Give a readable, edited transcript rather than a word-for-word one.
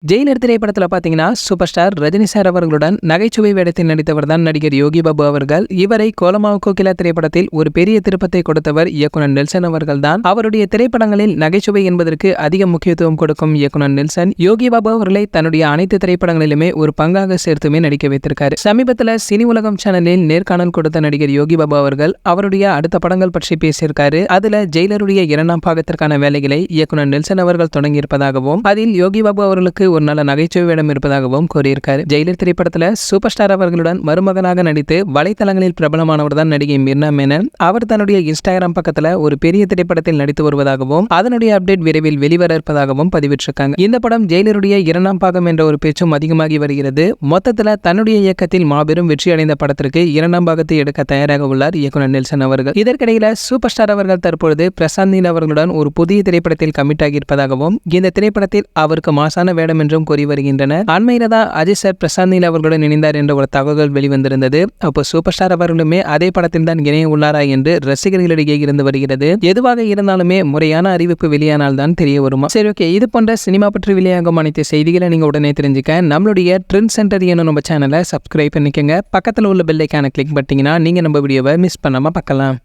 Jailer திரைப்படத்துல பாத்தீங்கன்னா super star Rajini sir அவர்களுடன் நகைச்சுவை வேடத்தில் நடித்தவர் தான் நடிகர் யோகி பாபு அவர்கள். இவரை கோலமாவு கோகிலா திரைப்படத்தில் ஒரு பெரிய திருப்பத்தை கொடுத்தவர் இயக்குனர் நெல்சன் அவர்கள் தான். அவருடைய திரைப்படங்களில் நகைச்சுவை என்பதற்கு அதிக முக்கியத்துவம் கொடுக்கும் இயக்குனர் நெல்சன் யோகி பாபு அவர்களை தன்னுடைய அனைத்து திரைப்படங்களிலுமே ஒரு பங்காக சேர்த்துமே நடிக்க வைத்திருக்காரு. சமீபத்துல சினி உலகம் சேனலில் நேர்காணல் கொடுத்த நடிகர் யோகி பாபு அவர்கள் அவருடைய அடுத்த படங்கள் பற்றி பேசியிருக்காரு. அதுல ஜெயிலருடைய 2ஆம் பாகத்திற்கான வேலைகளை இயக்குனர் நெல்சன் அவர்கள் தொடங்கியிருப்பதாகவும் அதில் யோகி பாபு அவர்களுக்கு ஒரு நல்ல நகைச்சுவை வேடம் இருப்பதாகவும் கூறியிருக்காரு. ஜெயிலர் திரைப்படத்துல சூப்பர் ஸ்டார் அவர்களுடன் மருமகனாக நடித்து வலைத்தளங்களில் பிரபலமானவர் தான் நடிகை மீர்னா மேனன். அவர் தன்னுடைய இன்ஸ்டாகிராம் பக்கத்துல ஒரு பெரிய திரைப்படத்தில் நடித்து வருவதாகவும் அதனுடைய அப்டேட் விரைவில் வெளிவர இருப்பதாகவும் பதிவிட்டிருக்காங்க. இந்த படம் ஜெயிலருடைய 2ஆம் பாகம் என்ற ஒரு பேச்சும் அதிகமாகி வருகிறது. மொத்தத்துல தன்னுடைய இயக்கத்தில் மாபெரும் வெற்றி அடைந்த படத்திற்கு 2ஆம் பாகத்தை எடுக்க தயாராக உள்ளார் இயக்குனர் நெல்சன் அவர்கள். இதற்கிடையில சூப்பர் ஸ்டார் அவர்கள் தற்பொழுது பிரசாந்த் நீல் அவர்களுடன் ஒரு புதிய திரைப்படத்தில் கமிட் ஆகியிருப்பதாகவும் இந்த திரைப்படத்தில் அவருக்கு மாசான வேடம் என்றும் கூறி வருகின்றனர். அண்மையில தான் அஜித் சார் பிரசாந்த் நீல் அவர்களுடன் இணைந்தார் என்ற ஒரு தகவல் வெளிவந்திருந்தது. அப்போ சூப்பர் ஸ்டார் அவர்களுமே அதே படத்தில் தான் இணைய உள்ளாரா என்று ரசிகர்களிடையே இருந்து வருகிறது. எதுவாக இருந்தாலுமே முறையான அறிவிப்பு வெளியானால் தான் தெரிய வருமா? சரி, ஓகே. இது போன்ற சினிமா பற்றி வெளியாகும் அனைத்து செய்திகளை நீங்க உடனே தெரிஞ்சுக்க நம்மளுடைய ட்ரெண்ட் சென்டர் நம்ம சேனலை சப்ஸ்கிரைப் பண்ணிக்கங்க. பக்கத்தில் உள்ள பெல் ஐகானை கிளிக் பண்ணிட்டீங்கன்னா நீங்க நம்ம வீடியோவை மிஸ் பண்ணாம பார்க்கலாம்.